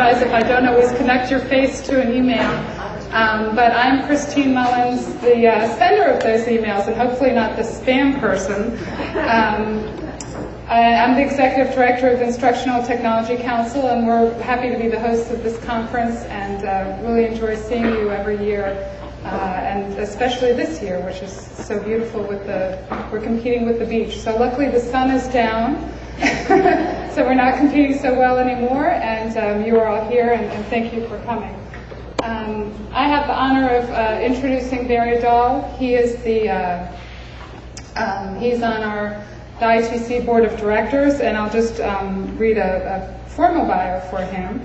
apologize if I don't always connect your face to an email. But I'm Christine Mullins, the sender of those emails, and hopefully not the spam person. I'm the Executive Director of the Instructional Technology Council, and we're happy to be the hosts of this conference and really enjoy seeing you every year, and especially this year, which is so beautiful with we're competing with the beach. So luckily the sun is down, so we're not competing so well anymore, and you are all here, and thank you for coming. I have the honor of introducing Barry Dahl. He is he's on the ITC Board of Directors, and I'll just read a formal bio for him.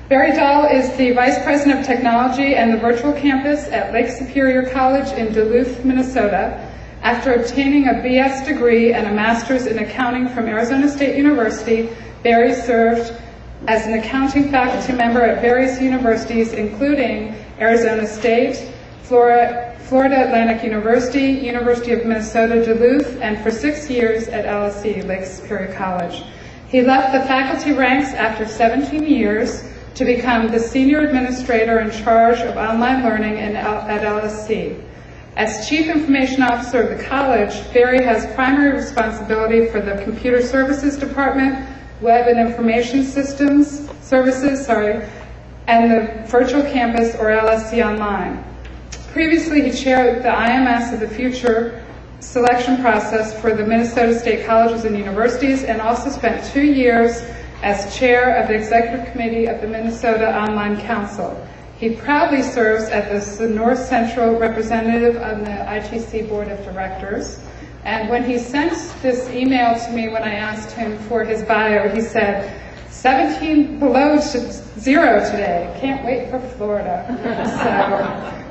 Barry Dahl is the Vice President of Technology and the Virtual Campus at Lake Superior College in Duluth, Minnesota. After obtaining a BS degree and a Master's in Accounting from Arizona State University, Barry served as an accounting faculty member at various universities, including Arizona State, Florida Atlantic University, University of Minnesota Duluth, and for 6 years at LSE, Lake Superior College. He left the faculty ranks after 17 years to become the Senior Administrator in charge of online learning at LSE. As Chief Information Officer of the college, Barry has primary responsibility for the Computer Services Department, Web and Information Services, and the Virtual Campus, or LSE Online. Previously, he chaired the IMS of the Future selection process for the Minnesota State Colleges and Universities, and also spent 2 years as chair of the Executive Committee of the Minnesota Online Council. He proudly serves as the North Central representative on the ITC Board of Directors. And when he sent this email to me when I asked him for his bio, he said, 17 below 0 today. Can't wait for Florida.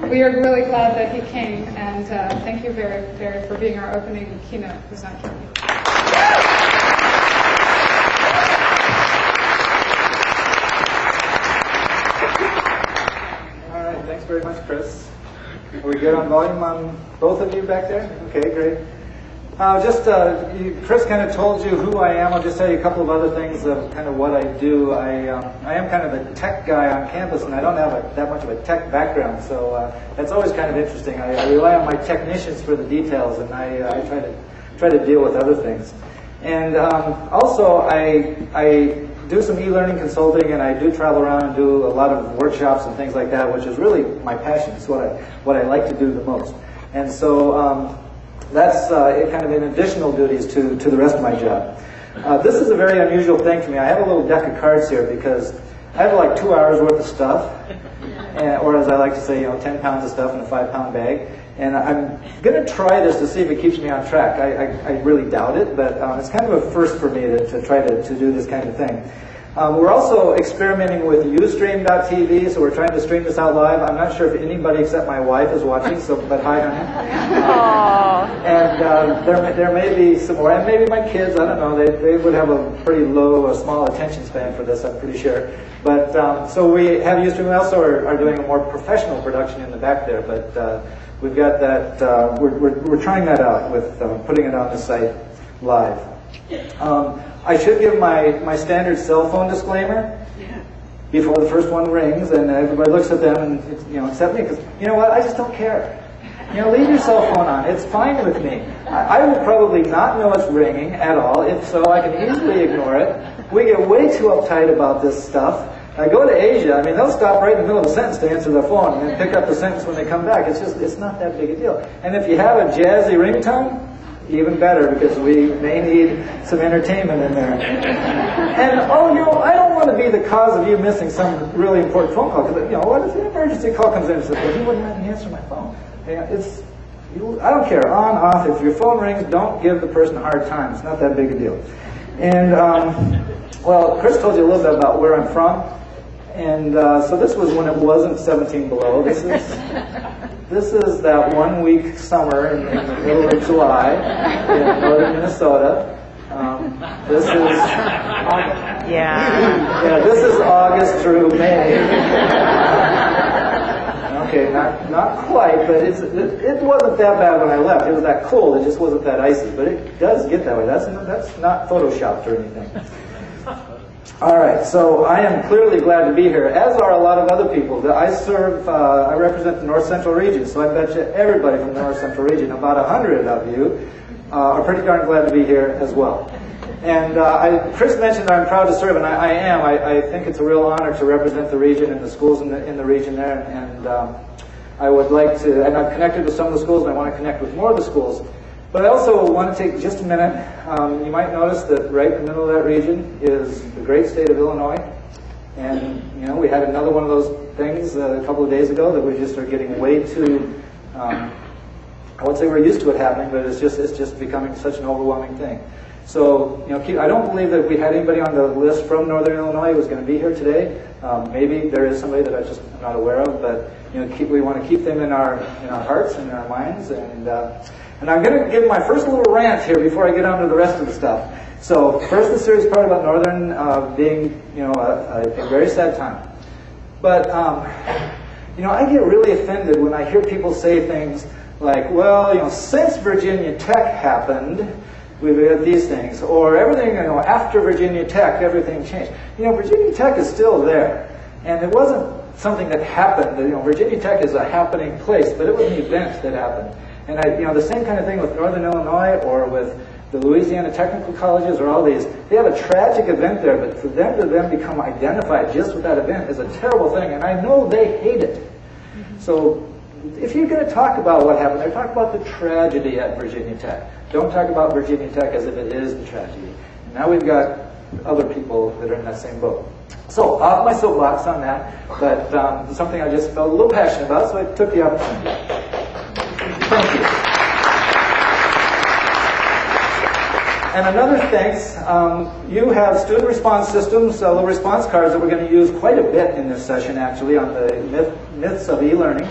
So we are really glad that he came, and thank you very, very for being our opening keynote presenter. All right, thanks very much, Chris. Are we good on volume on both of you back there? Okay, great. Chris kind of told you who I am. I'll just tell you a couple of other things of kind of what I do. I am kind of a tech guy on campus, and I don't have that much of a tech background, so that's always kind of interesting. I rely on my technicians for the details, and I try to deal with other things. And also, I do some e-learning consulting, and I do travel around and do a lot of workshops and things like that, which is really my passion. It's what I like to do the most. And so that's kind of in additional duties to the rest of my job. This is a very unusual thing for me. I have a little deck of cards here because I have like 2 hours worth of stuff, or as I like to say, 10 pounds of stuff in a 5-pound bag. And I'm going to try this to see if it keeps me on track. I really doubt it, but it's kind of a first for me to try to do this kind of thing. We're also experimenting with Ustream.tv, so we're trying to stream this out live. I'm not sure if anybody except my wife is watching, but hi, honey. And there may be some more, and maybe my kids, I don't know, they would have a pretty low, small attention span for this, I'm pretty sure. But so we have Ustream. We also are doing a more professional production in the back there, but we've got that, we're trying that out with putting it on the site live. I should give my standard cell phone disclaimer before the first one rings, and everybody looks at them and accept me, because you know what? I just don't care. Leave your cell phone on. It's fine with me. I will probably not know it's ringing at all. If so, I can easily ignore it. We get way too uptight about this stuff. I go to Asia. I mean, they'll stop right in the middle of a sentence to answer their phone and then pick up the sentence when they come back. It's not that big a deal. And if you have a jazzy ringtone, even better, because we may need some entertainment in there. And I don't want to be the cause of you missing some really important phone call, because what if an emergency call comes in and says, well, he wouldn't let me answer my phone. I don't care, on, off. If your phone rings, don't give the person a hard time. It's not that big a deal. And well, Chris told you a little bit about where I'm from, and so this was when it wasn't 17 below. This is that 1 week summer in the middle of July in northern Minnesota. This is this is August through May. Okay, not quite, but it wasn't that bad when I left. It was that cold. It just wasn't that icy. But it does get that way. That's not photoshopped or anything. All right, so I am clearly glad to be here, as are a lot of other people. I represent the North Central region, so I bet you everybody from the North Central region, about 100 of you, are pretty darn glad to be here as well. And Chris mentioned I'm proud to serve, and I am. I think it's a real honor to represent the region and the schools in the region there, and I would like to, and I've connected with some of the schools, and I want to connect with more of the schools. But I also want to take just a minute. You might notice that right in the middle of that region is the great state of Illinois. And, you know, we had another one of those things a couple of days ago that we just are getting way too, I wouldn't say we're used to it happening, but it's just becoming such an overwhelming thing. So, you know, I don't believe that we had anybody on the list from Northern Illinois who was going to be here today. Maybe there is somebody that I'm not aware of, but, you know, we want to keep them in our hearts and in our minds. And I'm going to give my first little rant here before I get on to the rest of the stuff. So first, the serious part about Northern being, you know, a very sad time. But, you know, I get really offended when I hear people say things like, well, you know, since Virginia Tech happened, we've had these things. Or everything, you know, after Virginia Tech, everything changed. You know, Virginia Tech is still there. And it wasn't something that happened. You know, Virginia Tech is a happening place, but it was an event that happened. And you know, the same kind of thing with Northern Illinois or with the Louisiana Technical Colleges or all these. They have a tragic event there, but for them to then become identified just with that event is a terrible thing, and I know they hate it. So if you're going to talk about what happened there, talk about the tragedy at Virginia Tech. Don't talk about Virginia Tech as if it is the tragedy. And now we've got other people that are in that same boat. So off my soapbox on that, but something I just felt a little passionate about, so I took the opportunity. Thank you. And another thanks, you have student response systems, little response cards that we're going to use quite a bit in this session, actually, on the myths of e-learning.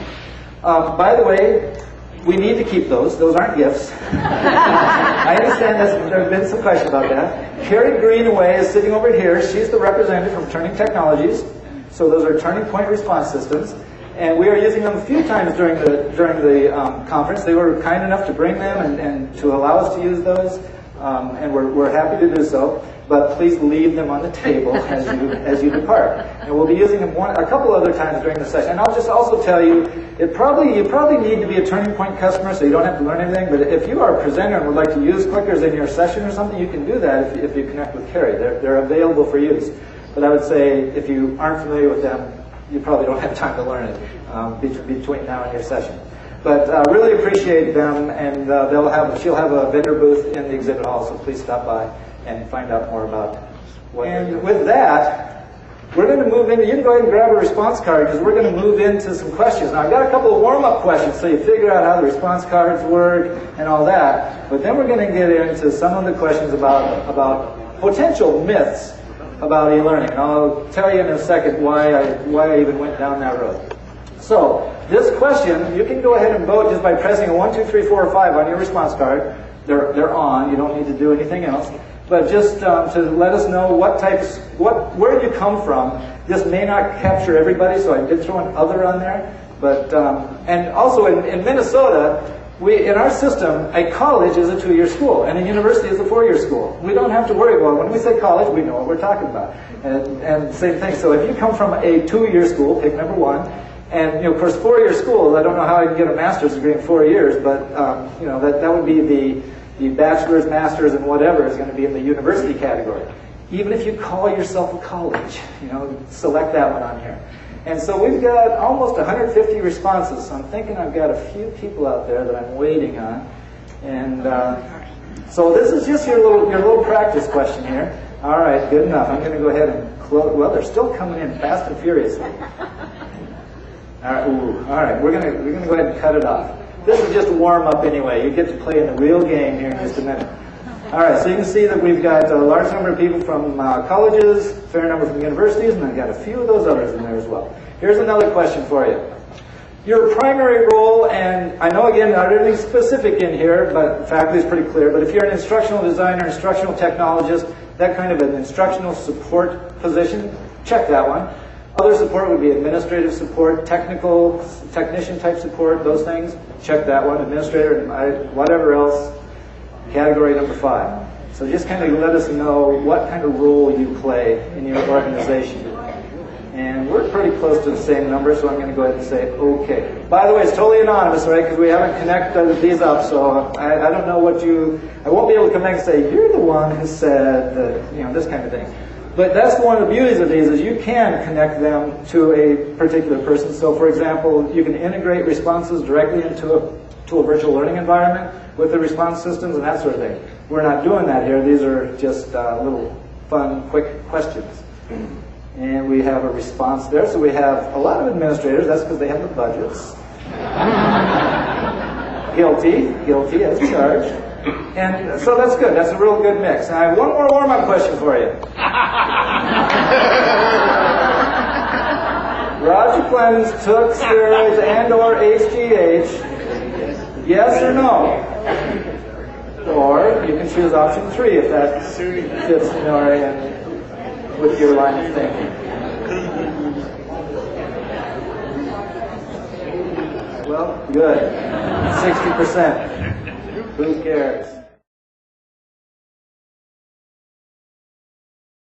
By the way, we need to keep those. Those aren't gifts. I understand there have been some questions about that. Carrie Greenaway is sitting over here. She's the representative from Turning Technologies. So those are Turning Point response systems. And we are using them a few times during the conference. They were kind enough to bring them and to allow us to use those, and we're happy to do so. But please leave them on the table as you depart. And we'll be using them a couple other times during the session. And I'll just also tell you, you probably need to be a Turning Point customer, so you don't have to learn anything. But if you are a presenter and would like to use clickers in your session or something, you can do that if you connect with Carrie. They're available for use. But I would say if you aren't familiar with them, you probably don't have time to learn it between now and your session. But really appreciate them, and she'll have a vendor booth in the exhibit hall, so please stop by and find out more about what they're doing. With that, we're going to move into, you can go ahead and grab a response card because we're going to move into some questions. Now I've got a couple of warm-up questions so you figure out how the response cards work and all that, but then we're going to get into some of the questions about potential myths about e-learning, and I'll tell you in a second why I even went down that road. So this question, you can go ahead and vote just by pressing a 1, 2, 3, 4, or 5 on your response card. They're on. You don't need to do anything else. But just to let us know where you come from. This may not capture everybody, so I did throw an other on there. But and also in Minnesota, in our system, a college is a 2-year school, and a university is a 4-year school. We don't have to worry about it. When we say college, we know what we're talking about. And same thing. So if you come from a 2-year school, pick number 1. And, you know, of course, 4-year schools, I don't know how I can get a master's degree in 4 years, but, you know, that would be the bachelor's, master's, and whatever is going to be in the university category. Even if you call yourself a college, you know, select that one on here. And so we've got almost 150 responses, so I'm thinking I've got a few people out there that I'm waiting on. And so this is just your little practice question here. All right, good enough. I'm going to go ahead and close. Well, they're still coming in fast and furiously. All right, we're gonna go ahead and cut it off. This is just a warm-up anyway. You get to play in the real game here in just a minute. All right, so you can see that we've got a large number of people from colleges, a fair number from universities, and I've got a few of those others in there as well. Here's another question for you. Your primary role, and I know again not anything specific in here, but faculty is pretty clear, but if you're an instructional designer, instructional technologist, that kind of an instructional support position, check that one. Other support would be administrative support, technician type support, those things. Check that one. Administrator, and whatever else. Category number 5. So just kind of let us know what kind of role you play in your organization. And we're pretty close to the same number, so I'm going to go ahead and say okay. By the way, it's totally anonymous, right? Because we haven't connected these up, so I don't know what I won't be able to come back and say, you're the one who said that, this kind of thing. But that's one of the beauties of these, is you can connect them to a particular person. So for example, you can integrate responses directly into a virtual learning environment with the response systems and that sort of thing. We're not doing that here. These are just little fun, quick questions. And we have a response there. So we have a lot of administrators. That's because they have the budgets. Guilty as charged. And so that's good. That's a real good mix. And I have one more warm-up question for you. Roger Clemens took steroids and/or HGH. Yes or no? Or you can choose option 3 if that fits more in with your line of thinking. Well, good. 60%. Who cares?